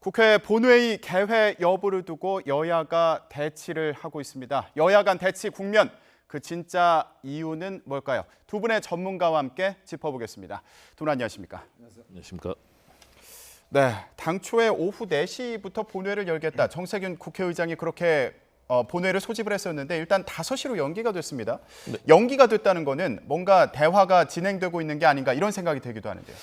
국회 본회의 개회 여부를 두고 여야가 대치를 하고 있습니다. 여야 간 대치 국면, 그 진짜 이유는 뭘까요? 두 분의 전문가와 함께 짚어보겠습니다. 두 분 안녕하십니까? 안녕하십니까? 네, 당초에 오후 4시부터 본회의를 열겠다. 정세균 국회의장이 그렇게 본회의를 소집을 했었는데 일단 5시로 연기가 됐습니다. 네. 연기가 됐다는 거는 뭔가 대화가 진행되고 있는 게 아닌가 이런 생각이 들기도 하는데요.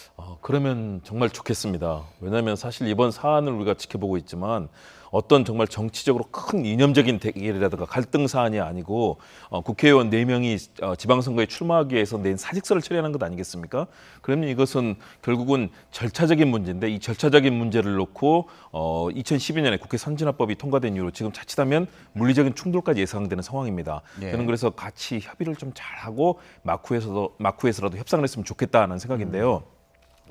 그러면 정말 좋겠습니다. 왜냐하면 사실 이번 사안을 우리가 지켜보고 있지만 어떤 정말 정치적으로 큰 이념적인 대결이라든가 갈등 사안이 아니고 국회의원 4명이 지방선거에 출마하기 위해서 낸 사직서를 처리하는 것 아니겠습니까? 그러면 이것은 결국은 절차적인 문제인데 이 절차적인 문제를 놓고 2012년에 국회 선진화법이 통과된 이후로 지금 자칫하면 물리적인 충돌까지 예상되는 상황입니다. 예. 저는 그래서 같이 협의를 좀 잘하고 마쿠에서라도 협상을 했으면 좋겠다는 생각인데요.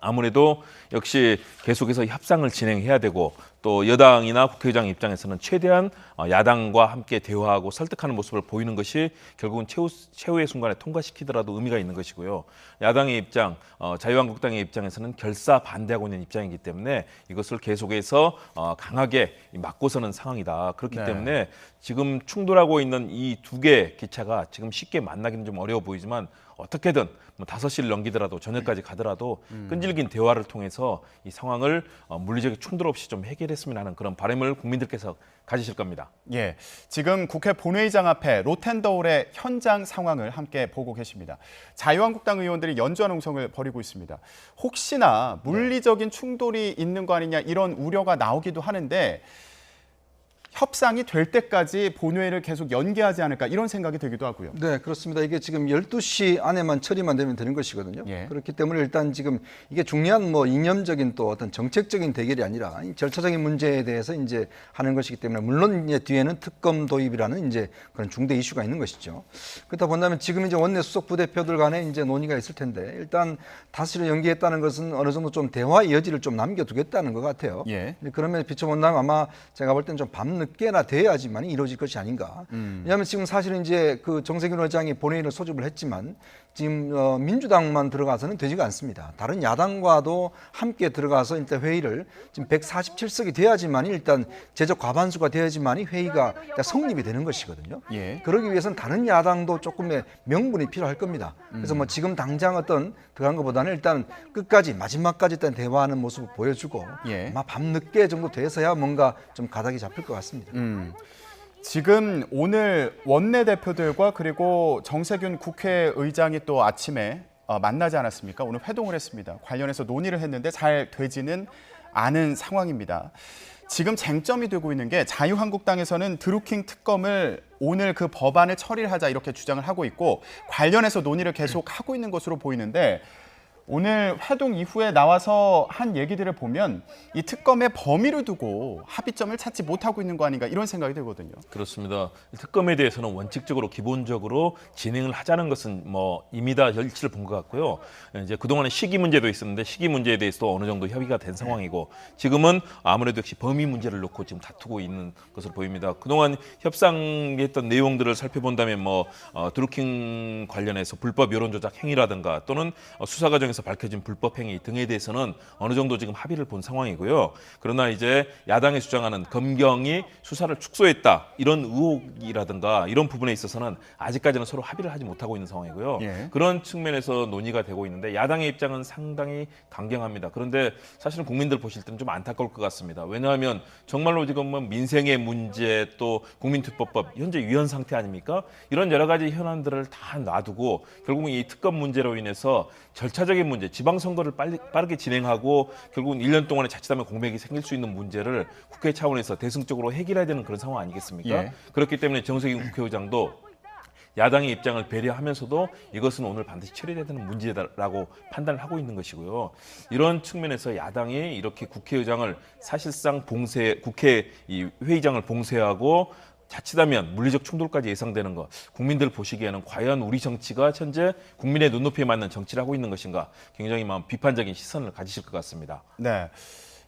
아무래도 역시 계속해서 협상을 진행해야 되고 또 여당이나 국회의장 입장에서는 최대한 야당과 함께 대화하고 설득하는 모습을 보이는 것이 결국은 최후의 순간에 통과시키더라도 의미가 있는 것이고요. 야당의 입장, 자유한국당의 입장에서는 결사 반대하고 있는 입장이기 때문에 이것을 계속해서 강하게 맞고서는 상황이다. 그렇기 네. 때문에 지금 충돌하고 있는 이 두 개의 기차가 지금 쉽게 만나기는 좀 어려워 보이지만 어떻게든 5시를 넘기더라도 저녁까지 가더라도 끈질긴 대화를 통해서 이 상황을 물리적 충돌 없이 좀 해결했으면 하는 그런 바람을 국민들께서 가지실 겁니다. 예, 지금 국회 본회의장 앞에 로텐더홀의 현장 상황을 함께 보고 계십니다. 자유한국당 의원들이 연주한 음성을 벌이고 있습니다. 혹시나 물리적인 충돌이 있는 거 아니냐 이런 우려가 나오기도 하는데 협상이 될 때까지 본회의를 계속 연기하지 않을까 이런 생각이 들기도 하고요. 네, 그렇습니다. 이게 지금 12시 안에만 처리만 되면 되는 것이거든요. 예. 그렇기 때문에 일단 지금 이게 중요한 이념적인 또 어떤 정책적인 대결이 아니라 이 절차적인 문제에 대해서 이제 하는 것이기 때문에 물론 이제 뒤에는 특검 도입이라는 이제 그런 중대 이슈가 있는 것이죠. 그렇다 본다면 지금 이제 원내 수석 부대표들 간에 이제 논의가 있을 텐데 일단 5시로 연기했다는 것은 어느 정도 좀 대화의 여지를 좀 남겨두겠다는 것 같아요. 예. 그러면 비춰본다면 아마 제가 볼 때는 좀 밤늦게나 돼야지만 이루어질 것이 아닌가. 왜냐하면 지금 사실은 이제 그 정세균 의장이 본회의를 소집을 했지만 지금 민주당만 들어가서는 되지가 않습니다. 다른 야당과도 함께 들어가서 일단 회의를 지금 147석이 돼야지만 일단 제적 과반수가 돼야지만이 회의가 성립이 되는 것이거든요. 예. 그러기 위해서는 다른 야당도 조금의 명분이 필요할 겁니다. 그래서 지금 당장 어떤 들어간 것보다는 일단 끝까지 마지막까지 일단 대화하는 모습을 보여주고 예. 아마 밤늦게 정도 돼서야 뭔가 좀 가닥이 잡힐 것 같습니다. 지금 오늘 원내대표들과 그리고 정세균 국회의장이 또 아침에 만나지 않았습니까? 오늘 회동을 했습니다. 관련해서 논의를 했는데 잘 되지는 않은 상황입니다. 지금 쟁점이 되고 있는 게 자유한국당에서는 드루킹 특검을 오늘 그 법안을 처리를 하자 이렇게 주장을 하고 있고 관련해서 논의를 계속 하고 있는 것으로 보이는데 오늘 회동 이후에 나와서 한 얘기들을 보면 이 특검의 범위를 두고 합의점을 찾지 못하고 있는 거 아닌가 이런 생각이 들거든요. 그렇습니다. 특검에 대해서는 원칙적으로 기본적으로 진행을 하자는 것은 이미 다 일치를 본 것 같고요. 이제 그동안에 시기 문제도 있었는데 시기 문제에 대해서도 어느 정도 협의가 된 상황이고 지금은 아무래도 역시 범위 문제를 놓고 지금 다투고 있는 것으로 보입니다. 그동안 협상했던 내용들을 살펴본다면 드루킹 관련해서 불법 여론조작 행위라든가 또는 수사 과정에서 밝혀진 불법 행위 등에 대해서는 어느 정도 지금 합의를 본 상황이고요. 그러나 이제 야당이 주장하는 검경이 수사를 축소했다 이런 의혹이라든가 이런 부분에 있어서는 아직까지는 서로 합의를 하지 못하고 있는 상황이고요. 예. 그런 측면에서 논의가 되고 있는데 야당의 입장은 상당히 강경합니다. 그런데 사실은 국민들 보실 때는 좀 안타까울 것 같습니다. 왜냐하면 정말로 지금 민생의 문제 또 국민투표법 현재 위헌 상태 아닙니까? 이런 여러 가지 현안들을 다 놔두고 결국은 이 특검 문제로 인해서 절차적인 문제, 지방선거를 빠르게 진행하고 결국은 1년 동안에 자칫하면 공백이 생길 수 있는 문제를 국회 차원에서 대승적으로 해결해야 되는 그런 상황 아니겠습니까? 예. 그렇기 때문에 정세균 국회의장도 야당의 입장을 배려하면서도 이것은 오늘 반드시 처리해야 되는 문제다라고 판단을 하고 있는 것이고요. 이런 측면에서 야당이 이렇게 국회의장을 사실상 국회 이 회의장을 봉쇄하고 자칫하면 물리적 충돌까지 예상되는 것, 국민들 보시기에는 과연 우리 정치가 현재 국민의 눈높이에 맞는 정치를 하고 있는 것인가 굉장히 비판적인 시선을 가지실 것 같습니다. 네.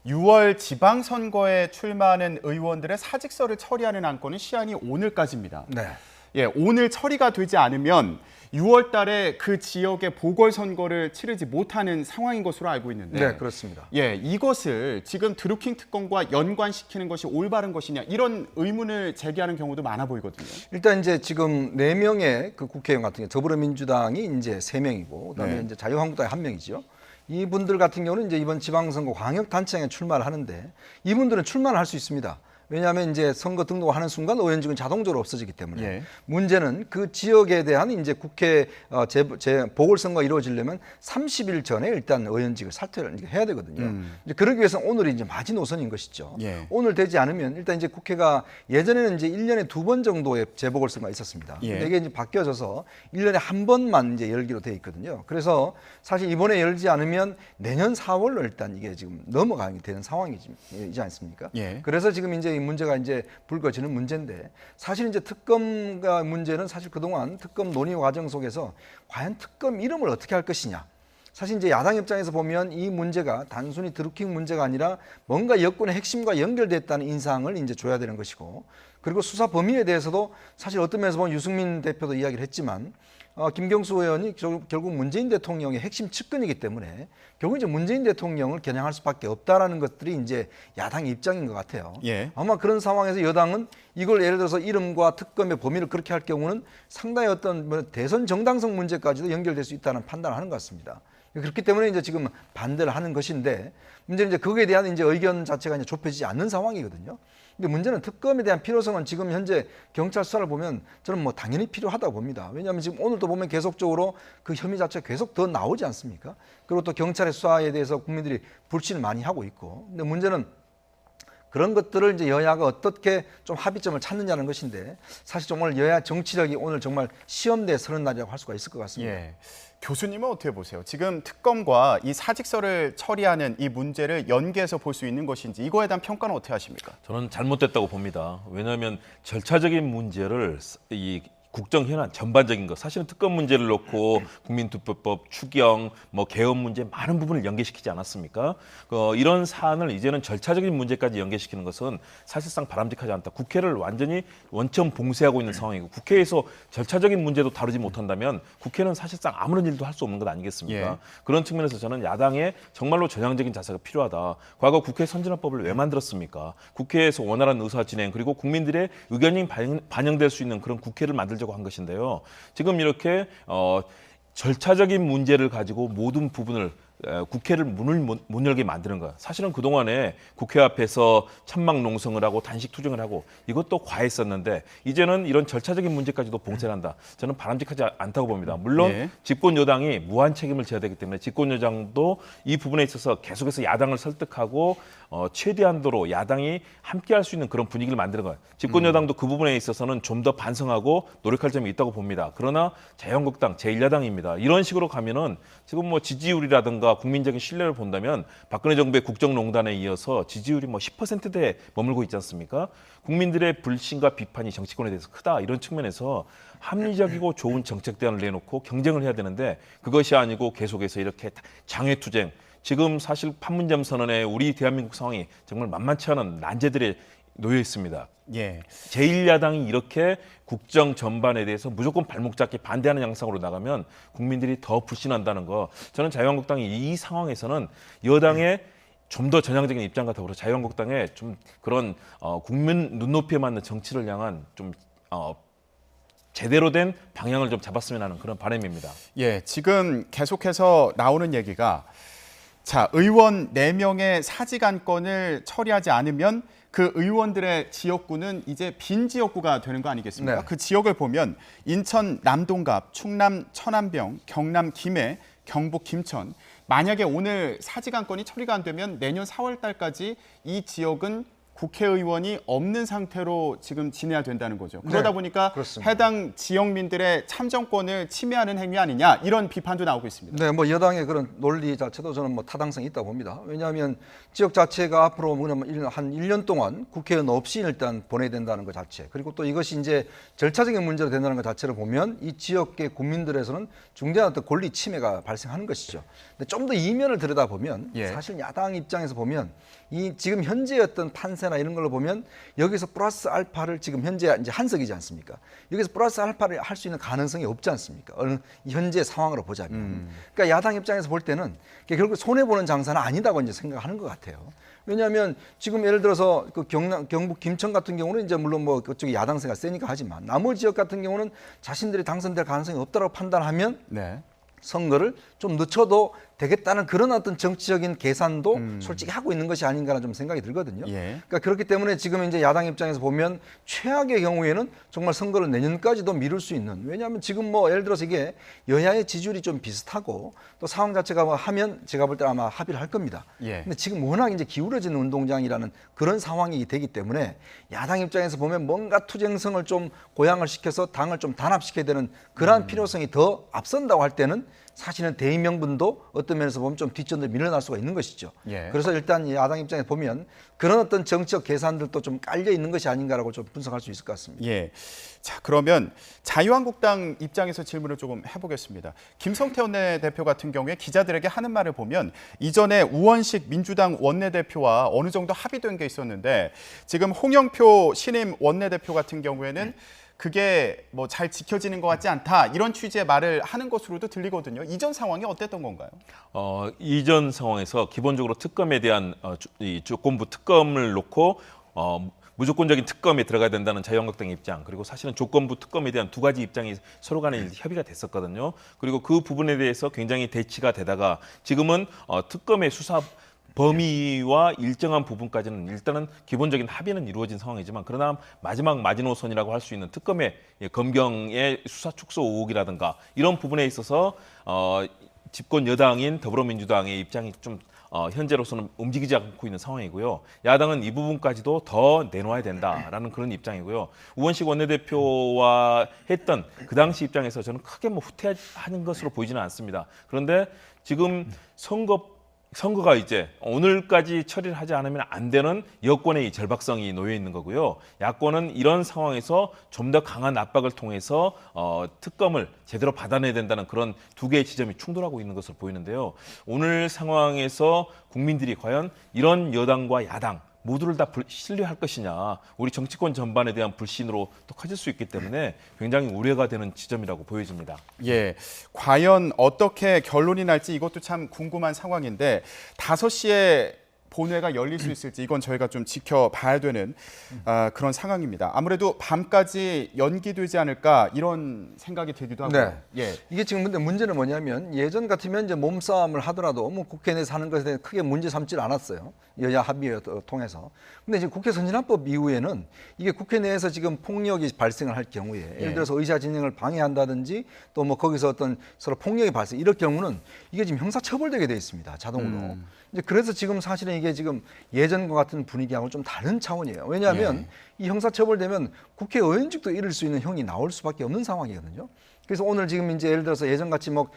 6월 지방선거에 출마하는 의원들의 사직서를 처리하는 안건은 시한이 오늘까지입니다. 네. 예, 오늘 처리가 되지 않으면 6월 달에 그 지역의 보궐선거를 치르지 못하는 상황인 것으로 알고 있는데 네, 그렇습니다. 예, 이것을 지금 드루킹 특검과 연관시키는 것이 올바른 것이냐 이런 의문을 제기하는 경우도 많아 보이거든요. 일단 이제 지금 4명의 그 국회의원 같은 경우 더불어민주당이 이제 3명이고 그다음에 네. 이제 자유한국당이 1명이죠. 이분들 같은 경우는 이제 이번 지방선거 광역단체장에 출마를 하는데 이분들은 출마를 할 수 있습니다. 왜냐하면 이제 선거 등록하는 순간 의원직은 자동적으로 없어지기 때문에 예. 문제는 그 지역에 대한 이제 국회 보궐선거가 이루어지려면 30일 전에 일단 의원직을 사퇴를 해야 되거든요. 이제 그러기 위해서 오늘이 이제 마지노선인 것이죠. 예. 오늘 되지 않으면 일단 이제 국회가 예전에는 이제 1년에 2번 정도의 재보궐선거가 있었습니다. 예. 근데 이게 이제 바뀌어져서 1년에 한 번만 이제 열기로 돼 있거든요. 그래서 사실 이번에 열지 않으면 내년 4월로 일단 이게 지금 넘어가게 되는 상황이지 않습니까? 예. 그래서 지금 이제 이 문제가 이제 불거지는 문제인데 사실 이제 특검과 문제는 사실 그동안 특검 논의 과정 속에서 과연 특검 이름을 어떻게 할 것이냐. 사실 이제 야당 입장에서 보면 이 문제가 단순히 드루킹 문제가 아니라 뭔가 여권의 핵심과 연결됐다는 인상을 이제 줘야 되는 것이고 그리고 수사 범위에 대해서도 사실 어떤 면에서 보면 유승민 대표도 이야기를 했지만 김경수 의원이 결국 문재인 대통령의 핵심 측근이기 때문에 결국 이제 문재인 대통령을 겨냥할 수밖에 없다라는 것들이 이제 야당의 입장인 것 같아요. 예. 아마 그런 상황에서 여당은 이걸 예를 들어서 이름과 특검의 범위를 그렇게 할 경우는 상당히 어떤 뭐 대선 정당성 문제까지도 연결될 수 있다는 판단을 하는 것 같습니다. 그렇기 때문에 이제 지금 반대를 하는 것인데 문제는 이제 거기에 대한 이제 의견 자체가 이제 좁혀지지 않는 상황이거든요. 근데 문제는 특검에 대한 필요성은 지금 현재 경찰 수사를 보면 저는 뭐 당연히 필요하다고 봅니다. 왜냐하면 지금 오늘도 보면 계속적으로 그 혐의 자체가 계속 더 나오지 않습니까? 그리고 또 경찰의 수사에 대해서 국민들이 불신을 많이 하고 있고. 근데 문제는 그런 것들을 이제 여야가 어떻게 좀 합의점을 찾느냐는 것인데 사실 정말 여야 정치력이 오늘 정말 시험대에 서는 날이라고 할 수가 있을 것 같습니다. 예. 교수님은 어떻게 보세요? 지금 특검과 이 사직서를 처리하는 이 문제를 연계해서 볼 수 있는 것인지 이거에 대한 평가는 어떻게 하십니까? 저는 잘못됐다고 봅니다. 왜냐하면 절차적인 문제를 이 국정 현안 전반적인 것, 사실은 특검 문제를 놓고 국민투표법, 추경, 뭐 개헌 문제 많은 부분을 연계시키지 않았습니까? 이런 사안을 이제는 절차적인 문제까지 연계시키는 것은 사실상 바람직하지 않다. 국회를 완전히 원천 봉쇄하고 있는 상황이고 국회에서 절차적인 문제도 다루지 못한다면 국회는 사실상 아무런 일도 할 수 없는 것 아니겠습니까? 예. 그런 측면에서 저는 야당의 정말로 전향적인 자세가 필요하다. 과거 국회 선진화법을 왜 만들었습니까? 국회에서 원활한 의사 진행 그리고 국민들의 의견이 반영될 수 있는 그런 국회를 만들자고 한 것인데요. 지금 이렇게 절차적인 문제를 가지고 모든 부분을 국회를 문을 못 열게 만드는 것. 사실은 그동안에 국회 앞에서 천막 농성을 하고 단식 투쟁을 하고 이것도 과했었는데 이제는 이런 절차적인 문제까지도 봉쇄를 한다. 저는 바람직하지 않다고 봅니다. 물론 예. 집권 여당이 무한 책임을 져야 되기 때문에 집권 여당도 이 부분에 있어서 계속해서 야당을 설득하고 최대한도로 야당이 함께할 수 있는 그런 분위기를 만드는 것. 집권 여당도 그 부분에 있어서는 좀 더 반성하고 노력할 점이 있다고 봅니다. 그러나 자유한국당 제1야당입니다. 이런 식으로 가면은 지금 뭐 지지율이라든가 국민적인 신뢰를 본다면 박근혜 정부의 국정농단에 이어서 지지율이 뭐 10%대에 머물고 있지 않습니까? 국민들의 불신과 비판이 정치권에 대해서 크다. 이런 측면에서 합리적이고 좋은 정책 대안을 내놓고 경쟁을 해야 되는데 그것이 아니고 계속해서 이렇게 장외투쟁. 지금 사실 판문점 선언에 우리 대한민국 상황이 정말 만만치 않은 난제들에 놓여 있습니다. 예. 제1야당이 이렇게 국정 전반에 대해서 무조건 발목 잡기 반대하는 양상으로 나가면 국민들이 더 불신한다는 거. 저는 자유한국당이 이 상황에서는 여당의 좀 더 전향적인 입장과 더불어 자유한국당의 좀 그런 국민 눈높이에 맞는 정치를 향한 좀 제대로 된 방향을 좀 잡았으면 하는 그런 바람입니다. 예, 지금 계속해서 나오는 얘기가 자, 의원 4명의 사직 안건을 처리하지 않으면 그 의원들의 지역구는 이제 빈 지역구가 되는 거 아니겠습니까? 네. 그 지역을 보면 인천 남동갑, 충남 천안병, 경남 김해, 경북 김천. 만약에 오늘 사직 안건이 처리가 안 되면 내년 4월 달까지 이 지역은 국회의원이 없는 상태로 지금 지내야 된다는 거죠. 그러다 네, 보니까 그렇습니다. 해당 지역민들의 참정권을 침해하는 행위 아니냐 이런 비판도 나오고 있습니다. 네, 뭐 여당의 그런 논리 자체도 저는 뭐 타당성이 있다고 봅니다. 왜냐하면 지역 자체가 앞으로 한 1년 동안 국회의원 없이 일단 보내야 된다는 것 자체, 그리고 또 이것이 이제 절차적인 문제로 된다는 것 자체를 보면 이 지역의 국민들에서는 중대한 어떤 권리 침해가 발생하는 것이죠. 근데 좀 더 이면을 들여다보면 예. 사실 야당 입장에서 보면 이 지금 현재의 어떤 판세나 이런 걸로 보면 여기서 플러스 알파를 지금 현재 이제 한석이지 않습니까? 여기서 플러스 알파를 할 수 있는 가능성이 없지 않습니까? 어느 현재 상황으로 보자면. 그러니까 야당 입장에서 볼 때는 결국 손해 보는 장사는 아니다고 이제 생각하는 것 같아요. 왜냐하면 지금 예를 들어서 그 경북 김천 같은 경우는 이제 물론 뭐 그쪽이 야당세가 세니까 하지만 나머지 지역 같은 경우는 자신들이 당선될 가능성이 없다고 판단하면 네. 선거를 좀 늦춰도 되겠다는 그런 어떤 정치적인 계산도 솔직히 하고 있는 것이 아닌가라는 좀 생각이 들거든요. 예. 그러니까 그렇기 때문에 지금 이제 야당 입장에서 보면 최악의 경우에는 정말 선거를 내년까지도 미룰 수 있는, 왜냐하면 지금 뭐 예를 들어서 이게 여야의 지지율이 좀 비슷하고 또 상황 자체가 뭐 하면 제가 볼 때 아마 합의를 할 겁니다. 예. 근데 지금 워낙 이제 기울어지는 운동장이라는 그런 상황이 되기 때문에 야당 입장에서 보면 뭔가 투쟁성을 좀 고양을 시켜서 당을 좀 단합시켜야 되는 그러한 필요성이 더 앞선다고 할 때는 사실은 대의 명분도 어떤 면에서 보면 좀 뒷전으로 밀려날 수가 있는 것이죠. 예. 그래서 일단 야당 입장에서 보면 그런 어떤 정치적 계산들도 좀 깔려 있는 것이 아닌가라고 좀 분석할 수 있을 것 같습니다. 예. 자, 그러면 자유한국당 입장에서 질문을 조금 해보겠습니다. 김성태 원내대표 같은 경우에 기자들에게 하는 말을 보면 이전에 우원식 민주당 원내대표와 어느 정도 합의된 게 있었는데 지금 홍영표 신임 원내대표 같은 경우에는 그게 뭐 잘 지켜지는 것 같지 않다 이런 취지의 말을 하는 것으로도 들리거든요. 이전 상황이 어땠던 건가요? 이전 상황에서 기본적으로 특검에 대한 이 조건부 특검을 놓고 무조건적인 특검에 들어가야 된다는 자유한국당의 입장, 그리고 사실은 조건부 특검에 대한 두 가지 입장이 서로 간에 협의가 됐었거든요. 그리고 그 부분에 대해서 굉장히 대치가 되다가 지금은 특검의 수사 범위와 일정한 부분까지는 일단은 기본적인 합의는 이루어진 상황이지만, 그러나 마지막 마지노선이라고 할 수 있는 특검의 검경의 수사 축소 의혹이라든가 이런 부분에 있어서 집권 여당인 더불어민주당의 입장이 좀 현재로서는 움직이지 않고 있는 상황이고요. 야당은 이 부분까지도 더 내놓아야 된다라는 그런 입장이고요. 우원식 원내대표와 했던 그 당시 입장에서 저는 크게 뭐 후퇴하는 것으로 보이지는 않습니다. 그런데 지금 선거가 이제 오늘까지 처리를 하지 않으면 안 되는 여권의 이 절박성이 놓여 있는 거고요. 야권은 이런 상황에서 좀 더 강한 압박을 통해서 특검을 제대로 받아내야 된다는 그런 두 개의 지점이 충돌하고 있는 것으로 보이는데요. 오늘 상황에서 국민들이 과연 이런 여당과 야당 모두를 다 신뢰할 것이냐, 우리 정치권 전반에 대한 불신으로 또 커질 수 있기 때문에 굉장히 우려가 되는 지점이라고 보여집니다. 예, 과연 어떻게 결론이 날지 이것도 참 궁금한 상황인데 5시에 본회가 열릴 수 있을지 이건 저희가 좀 지켜봐야 되는 그런 상황입니다. 아무래도 밤까지 연기되지 않을까 이런 생각이 들기도 하고요. 네. 예. 이게 지금 근데 문제는 뭐냐면 예전 같으면 이제 몸싸움을 하더라도 뭐 국회 내에서 하는 것에 대해 크게 문제 삼질 않았어요. 여야 합의를 통해서. 근데 이제 국회 선진화법 이후에는 이게 국회 내에서 지금 폭력이 발생을 할 경우에 예를 들어서 의사 진행을 방해한다든지 또 뭐 거기서 어떤 서로 폭력이 발생 이럴 경우는 이게 지금 형사 처벌되게 돼 있습니다. 자동으로. 이제 그래서 지금 사실은 이게 지금 예전과 같은 분위기하고 좀 다른 차원이에요. 왜냐하면 이 형사 처벌되면 국회의원직도 잃을 수 있는 형이 나올 수밖에 없는 상황이거든요. 그래서 오늘 지금 이제 예를 들어서 예전같이 뭐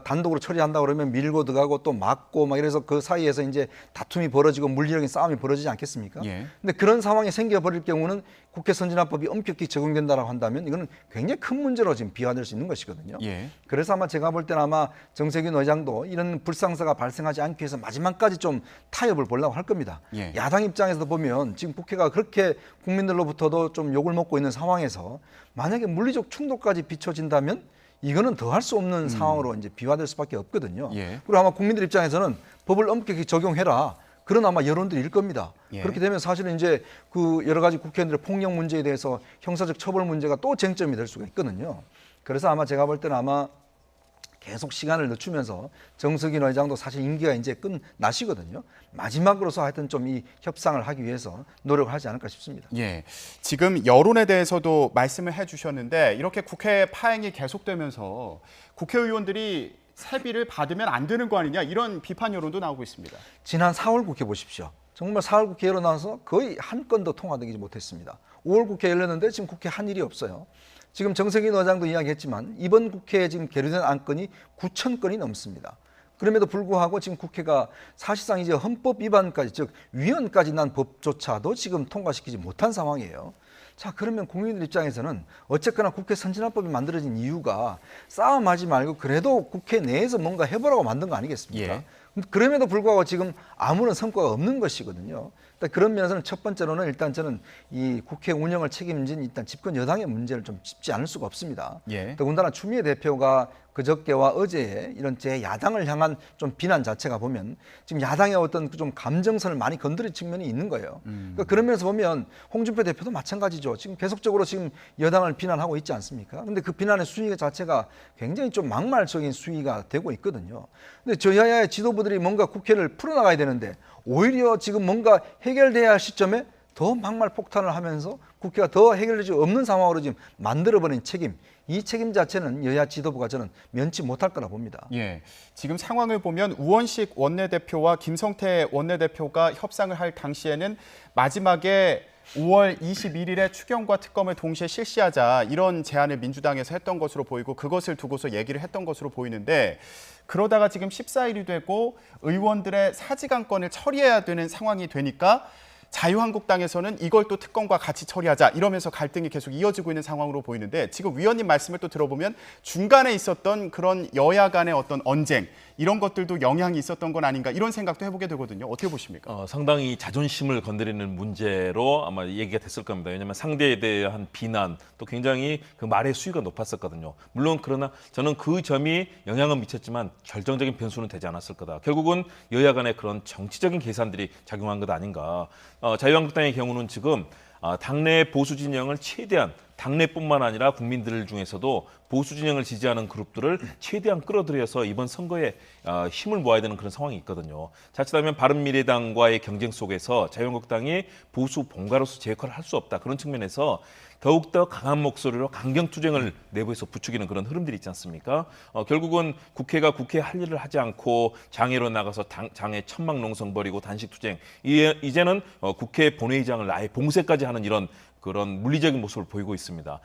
단독으로 처리한다 그러면 밀고 들어가고 또 막고 막 이래서 그 사이에서 이제 다툼이 벌어지고 물리적인 싸움이 벌어지지 않겠습니까? 예. 근데 그런 상황이 생겨버릴 경우는 국회 선진화법이 엄격히 적용된다라고 한다면 이거는 굉장히 큰 문제로 지금 비화될 수 있는 것이거든요. 예. 그래서 아마 제가 볼 때는 아마 정세균 의장도 이런 불상사가 발생하지 않기 위해서 마지막까지 좀 타협을 보려고 할 겁니다. 예. 야당 입장에서 보면 지금 국회가 그렇게 국민들로부터도 좀 욕을 먹고 있는 상황에서 만약에 물리적 충돌까지 비춰진다면 이거는 더 할 수 없는 상황으로 이제 비화될 수밖에 없거든요. 예. 그리고 아마 국민들 입장에서는 법을 엄격히 적용해라. 그런 아마 여론들일 겁니다. 예. 그렇게 되면 사실은 이제 그 여러 가지 국회의원들의 폭력 문제에 대해서 형사적 처벌 문제가 또 쟁점이 될 수가 있거든요. 그래서 아마 제가 볼 때는 아마 계속 시간을 늦추면서 정석인 의장도 사실 임기가 이제 끝나시거든요. 마지막으로서 하여튼 좀 이 협상을 하기 위해서 노력을 하지 않을까 싶습니다. 예. 지금 여론에 대해서도 말씀을 해주셨는데 이렇게 국회 파행이 계속되면서 국회의원들이 세비를 받으면 안 되는 거 아니냐 이런 비판 여론도 나오고 있습니다. 지난 4월 국회 보십시오. 정말 4월 국회 열어나서 거의 한 건도 통과되지 못했습니다. 5월 국회 열렸는데 지금 국회 한 일이 없어요. 지금 정석인 의장도 이야기했지만 이번 국회에 지금 계류된 안건이 9천 건이 넘습니다. 그럼에도 불구하고 지금 국회가 사실상 이제 헌법 위반까지 즉 위헌까지 난 법조차도 지금 통과시키지 못한 상황이에요. 자, 그러면 국민들 입장에서는 어쨌거나 국회 선진화법이 만들어진 이유가 싸움하지 말고 그래도 국회 내에서 뭔가 해보라고 만든 거 아니겠습니까? 예. 그럼에도 불구하고 지금 아무런 성과가 없는 것이거든요. 일단 그런 면에서는 첫 번째로는 일단 저는 이 국회 운영을 책임진 일단 집권 여당의 문제를 좀 짚지 않을 수가 없습니다. 예. 더군다나 추미애 대표가 그저께와 어제의 이런 제 야당을 향한 좀 비난 자체가 보면 지금 야당의 어떤 좀 감정선을 많이 건드린 측면이 있는 거예요. 그러니까 그런 면에서 보면 홍준표 대표도 마찬가지죠. 지금 계속적으로 지금 여당을 비난하고 있지 않습니까? 근데 그 비난의 수위 자체가 굉장히 좀 막말적인 수위가 되고 있거든요. 근데 저야의 지도부들이 뭔가 국회를 풀어나가야 되는데 오히려 지금 뭔가 해결돼야 할 시점에 더 막말 폭탄을 하면서 국회가 더 해결될 수 없는 상황으로 지금 만들어버린 책임, 이 책임 자체는 여야 지도부가 저는 면치 못할 거라 봅니다. 예, 지금 상황을 보면 우원식 원내대표와 김성태 원내대표가 협상을 할 당시에는 마지막에 5월 21일에 추경과 특검을 동시에 실시하자 이런 제안을 민주당에서 했던 것으로 보이고 그것을 두고서 얘기를 했던 것으로 보이는데 그러다가 지금 14일이 되고 의원들의 사직안건을 처리해야 되는 상황이 되니까 자유한국당에서는 이걸 또 특검과 같이 처리하자 이러면서 갈등이 계속 이어지고 있는 상황으로 보이는데 지금 위원님 말씀을 또 들어보면 중간에 있었던 그런 여야 간의 어떤 언쟁 이런 것들도 영향이 있었던 건 아닌가 이런 생각도 해보게 되거든요. 어떻게 보십니까? 상당히 자존심을 건드리는 문제로 아마 얘기가 됐을 겁니다. 왜냐하면 상대에 대한 비난 또 굉장히 그 말의 수위가 높았었거든요. 물론 그러나 저는 그 점이 영향은 미쳤지만 결정적인 변수는 되지 않았을 거다. 결국은 여야 간의 그런 정치적인 계산들이 작용한 것 아닌가. 자유한국당의 경우는 지금 당내 보수 진영을 최대한 당내뿐만 아니라 국민들 중에서도 보수 진영을 지지하는 그룹들을 최대한 끌어들여서 이번 선거에 힘을 모아야 되는 그런 상황이 있거든요. 자칫하면 바른미래당과의 경쟁 속에서 자유한국당이 보수 본가로서 제 역할을 할 수 없다. 그런 측면에서 더욱더 강한 목소리로 강경투쟁을 내부에서 부추기는 그런 흐름들이 있지 않습니까? 결국은 국회가 국회 할 일을 하지 않고 장애로 나가서 장애 천막농성 벌이고 단식투쟁 이제는 국회 본회의장을 아예 봉쇄까지 하는 이런 그런 물리적인 모습을 보이고 있습니다.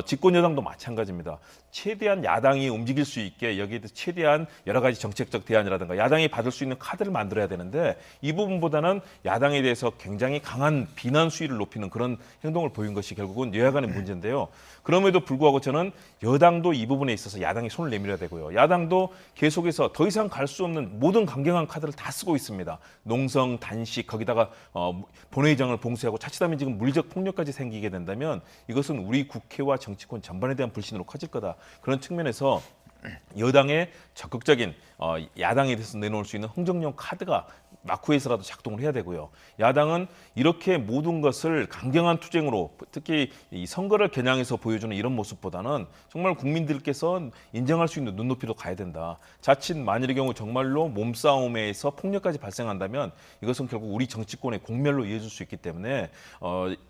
집권 여당도 마찬가지입니다. 최대한 야당이 움직일 수 있게 여기에 대해서 최대한 여러 가지 정책적 대안이라든가 야당이 받을 수 있는 카드를 만들어야 되는데 이 부분보다는 야당에 대해서 굉장히 강한 비난 수위를 높이는 그런 행동을 보인 것이 결국은 여야 간의 문제인데요. 그럼에도 불구하고 저는 여당도 이 부분에 있어서 야당이 손을 내밀어야 되고요. 야당도 계속해서 더 이상 갈 수 없는 모든 강경한 카드를 다 쓰고 있습니다. 농성, 단식, 거기다가 본회의장을 봉쇄하고 자칫하면 지금 물리적 폭력까지 생기게 된다면 이것은 우리 국회와 정치권 전반에 대한 불신으로 커질 거다. 그런 측면에서 여당의 적극적인 야당에 대해서 내놓을 수 있는 흥정용 카드가 마쿠에서라도 작동을 해야 되고요. 야당은 이렇게 모든 것을 강경한 투쟁으로 특히 이 선거를 겨냥해서 보여주는 이런 모습보다는 정말 국민들께서 인정할 수 있는 눈높이로 가야 된다. 자칫 만일의 경우 정말로 몸싸움에서 폭력까지 발생한다면 이것은 결국 우리 정치권의 공멸로 이어질 수 있기 때문에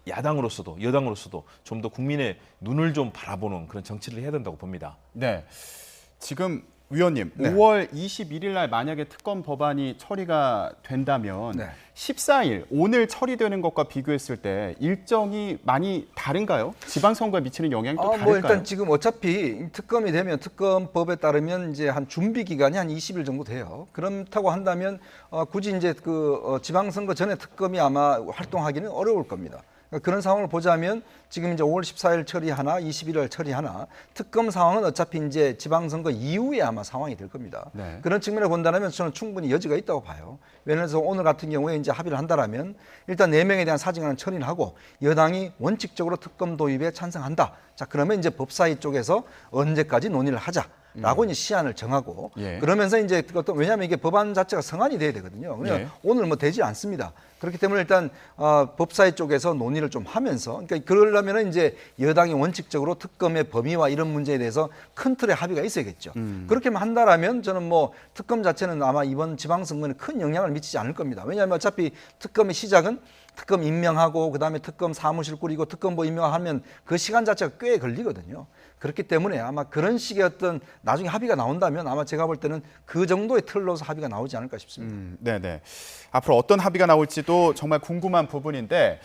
야당으로서도 여당으로서도 좀 더 국민의 눈을 좀 바라보는 그런 정치를 해야 된다고 봅니다. 네, 지금 위원님, 네. 5월 21일 날 만약에 특검 법안이 처리가 된다면 네. 14일 오늘 처리되는 것과 비교했을 때 일정이 많이 다른가요? 지방선거에 미치는 영향이 또 다를까요? 뭐 일단 지금 어차피 특검이 되면 특검법에 따르면 이제 한 준비 기간이 한 20일 정도 돼요. 그렇다고 한다면 굳이 이제 그 지방선거 전에 특검이 아마 활동하기는 어려울 겁니다. 그런 상황을 보자면 지금 이제 5월 14일 처리하나 21일 처리하나 특검 상황은 어차피 이제 지방선거 이후에 아마 상황이 될 겁니다. 네. 그런 측면에 본다면 저는 충분히 여지가 있다고 봐요. 예를 들어서 오늘 같은 경우에 이제 합의를 한다라면 일단 4명에 대한 사직안은 처리를 하고 여당이 원칙적으로 특검 도입에 찬성한다. 자, 그러면 이제 법사위 쪽에서 언제까지 논의를 하자라고 이제 시한을 정하고 예. 그러면서 이제 어떤 왜냐하면 이게 법안 자체가 성안이 돼야 되거든요. 그냥 예. 오늘 뭐 되지 않습니다. 그렇기 때문에 일단 법사위 쪽에서 논의를 좀 하면서 그러니까 그러려면 이제 여당이 원칙적으로 특검의 범위와 이런 문제에 대해서 큰 틀의 합의가 있어야겠죠. 그렇게만 한다라면 저는 뭐 특검 자체는 아마 이번 지방선거에 큰 영향을 미치지 않을 겁니다. 왜냐하면 어차피 특검의 시작은 특검 임명하고 그다음에 특검 사무실 꾸리고 특검보 임명하면 그 시간 자체가 꽤 걸리거든요. 그렇기 때문에 아마 그런 식의 어떤 나중에 합의가 나온다면 아마 제가 볼 때는 그 정도의 틀로서 합의가 나오지 않을까 싶습니다. 네네. 앞으로 어떤 합의가 나올지도 정말 궁금한 부분인데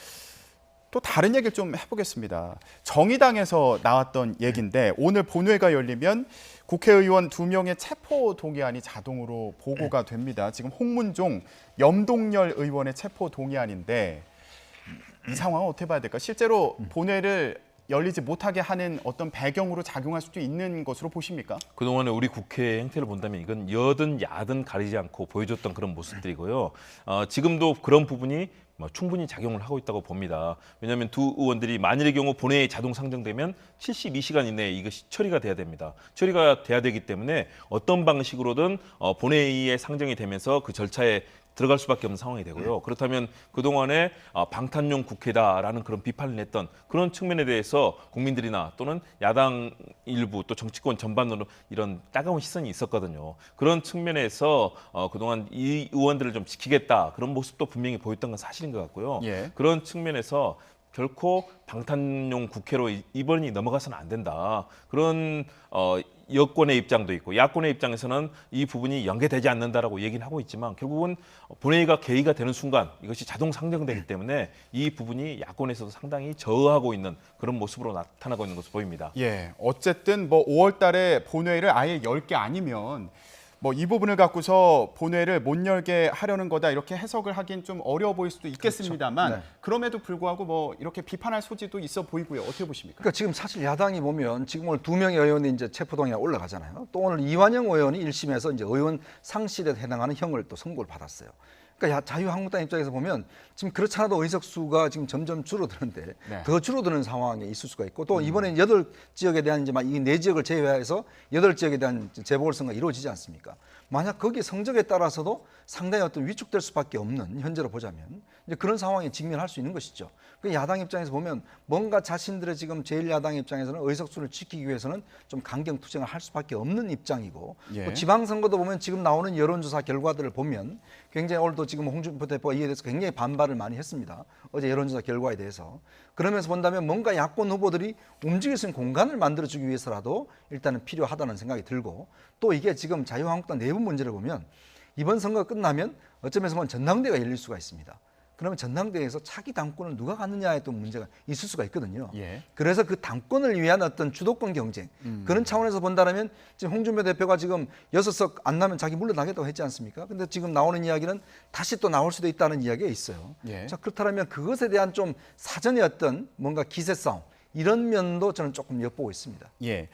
또 다른 얘기를 좀 해보겠습니다. 정의당에서 나왔던 얘기인데 오늘 본회의가 열리면 국회의원 2명의 체포 동의안이 자동으로 보고가 됩니다. 지금 홍문종, 염동열 의원의 체포 동의안인데 이 상황은 어떻게 봐야 될까? 실제로 본회의를 열리지 못하게 하는 어떤 배경으로 작용할 수도 있는 것으로 보십니까? 그동안에 우리 국회의 행태를 본다면 이건 여든 야든 가리지 않고 보여줬던 그런 모습들이고요. 지금도 그런 부분이 충분히 작용을 하고 있다고 봅니다. 왜냐하면 두 의원들이 만일의 경우 본회의에 자동 상정되면 72시간 이내에 이것이 처리가 돼야 됩니다. 처리가 돼야 되기 때문에 어떤 방식으로든 본회의에 상정이 되면서 그 절차에 들어갈 수밖에 없는 상황이 되고요. 그렇다면 그동안에 방탄용 국회다라는 그런 비판을 냈던 그런 측면에 대해서 국민들이나 또는 야당 일부 또 정치권 전반으로 이런 따가운 시선이 있었거든요. 그런 측면에서 그동안 이 의원들을 좀 지키겠다 그런 모습도 분명히 보였던 건 사실인 것 같고요. 예. 그런 측면에서 결코 방탄용 국회로 이번이 넘어가서는 안 된다. 그런 여권의 입장도 있고 야권의 입장에서는 이 부분이 연계되지 않는다라고 얘기는 하고 있지만 결국은 본회의가 개의가 되는 순간 이것이 자동 상정되기 때문에 이 부분이 야권에서도 상당히 저하고 있는 그런 모습으로 나타나고 있는 것으로 보입니다. 예, 어쨌든 뭐 5월 달에 본회의를 아예 열 게 아니면 뭐 이 부분을 갖고서 본회의를 못 열게 하려는 거다 이렇게 해석을 하긴 좀 어려워 보일 수도 있겠습니다만 그렇죠. 네. 그럼에도 불구하고 뭐 이렇게 비판할 소지도 있어 보이고요. 어떻게 보십니까? 그러니까 지금 사실 야당이 보면 지금 오늘 2명의 의원이 이제 체포동의에 올라가잖아요. 또 오늘 이완영 의원이 1심에서 이제 의원 상실에 해당하는 형을 또 선고를 받았어요. 그러니까 자유한국당 입장에서 보면 지금 그렇지 않아도 의석수가 지금 점점 줄어드는데 네. 더 줄어드는 상황에 있을 수가 있고 또 이번에 8지역에 대한 이제 이 4지역을 제외해서 8지역에 대한 재보궐선거가 이루어지지 않습니까? 만약 거기 성적에 따라서도 상당히 어떤 위축될 수밖에 없는 현재로 보자면 이제 그런 상황에 직면할 수 있는 것이죠. 그 야당 입장에서 보면 뭔가 자신들의 지금 제1야당 입장에서는 의석수를 지키기 위해서는 좀 강경 투쟁을 할 수밖에 없는 입장이고 예. 또 지방선거도 보면 지금 나오는 여론조사 결과들을 보면 굉장히 오늘도 지금 홍준표 대표가 이에 대해서 굉장히 반발을 많이 했습니다. 어제 여론조사 결과에 대해서. 그러면서 본다면 뭔가 야권 후보들이 움직일 수 있는 공간을 만들어주기 위해서라도 일단은 필요하다는 생각이 들고 또 이게 지금 자유한국당 내부 문제를 보면 이번 선거가 끝나면 어쩌면서 보면 전당대회가 열릴 수가 있습니다. 그러면 전당대회에서 차기 당권을 누가 갖느냐에 또 문제가 있을 수가 있거든요. 예. 그래서 그 당권을 위한 어떤 주도권 경쟁 그런 차원에서 본다면 지금 홍준표 대표가 지금 6석 안 나면 자기 물러나겠다고 했지 않습니까? 근데 지금 나오는 이야기는 다시 또 나올 수도 있다는 이야기가 있어요. 예. 자, 그렇다면 그것에 대한 좀 사전의 어떤 뭔가 기세 싸움 이런 면도 저는 조금 엿보고 있습니다. 예,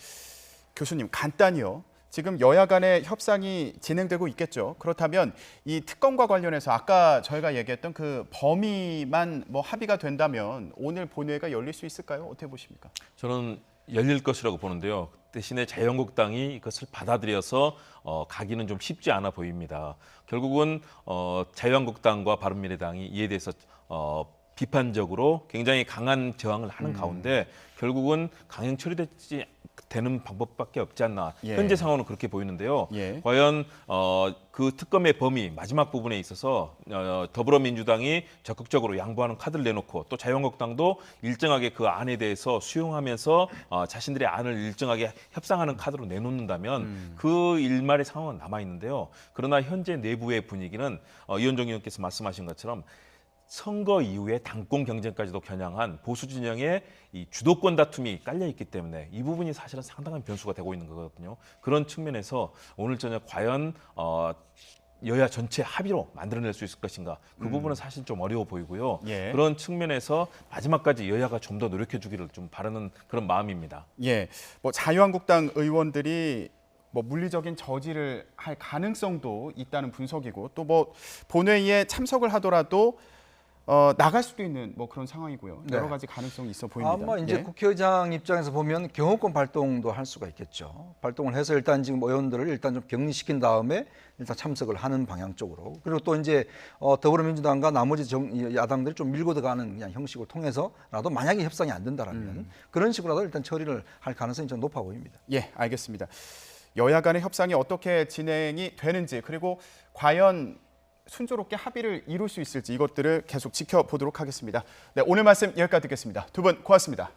교수님 간단히요. 지금 여야 간의 협상이 진행되고 있겠죠. 그렇다면 이 특검과 관련해서 아까 저희가 얘기했던 그 범위만 뭐 합의가 된다면 오늘 본회의가 열릴 수 있을까요? 어떻게 보십니까? 저는 열릴 것이라고 보는데요. 대신에 자유한국당이 이것을 받아들여서 가기는 좀 쉽지 않아 보입니다. 결국은 자유한국당과 바른미래당이 이에 대해서 비판적으로 굉장히 강한 저항을 하는 가운데 결국은 강행 처리되지 되는 방법밖에 없지 않나. 예. 현재 상황은 그렇게 보이는데요. 예. 과연 그 특검의 범위 마지막 부분에 있어서 더불어민주당이 적극적으로 양보하는 카드를 내놓고 또 자유한국당도 일정하게 그 안에 대해서 수용하면서 자신들의 안을 일정하게 협상하는 카드로 내놓는다면 그 일말의 상황은 남아 있는데요. 그러나 현재 내부의 분위기는 이현정 의원께서 말씀하신 것처럼 선거 이후에 당권 경쟁까지도 겨냥한 보수 진영의 이 주도권 다툼이 깔려 있기 때문에 이 부분이 사실은 상당한 변수가 되고 있는 거거든요. 그런 측면에서 오늘 저녁 과연 여야 전체 합의로 만들어낼 수 있을 것인가 그 부분은 사실 좀 어려워 보이고요. 예. 그런 측면에서 마지막까지 여야가 좀 더 노력해 주기를 좀 바라는 그런 마음입니다. 예, 뭐 자유한국당 의원들이 뭐 물리적인 저지를 할 가능성도 있다는 분석이고 또 뭐 본회의에 참석을 하더라도 나갈 수도 있는 뭐 그런 상황이고요. 네. 여러 가지 가능성이 있어 보입니다. 아마 이제 예. 국회의장 입장에서 보면 경호권 발동도 할 수가 있겠죠. 발동을 해서 일단 지금 의원들을 일단 좀 격리시킨 다음에 일단 참석을 하는 방향 쪽으로 그리고 또 이제 더불어민주당과 나머지 야당들이 좀 밀고 들어가는 그냥 형식을 통해서라도 만약에 협상이 안 된다라면 그런 식으로라도 일단 처리를 할 가능성이 좀 높아 보입니다. 예, 알겠습니다. 여야 간의 협상이 어떻게 진행이 되는지 그리고 과연 순조롭게 합의를 이룰 수 있을지 이것들을 계속 지켜보도록 하겠습니다. 네, 오늘 말씀 여기까지 듣겠습니다. 두 분 고맙습니다.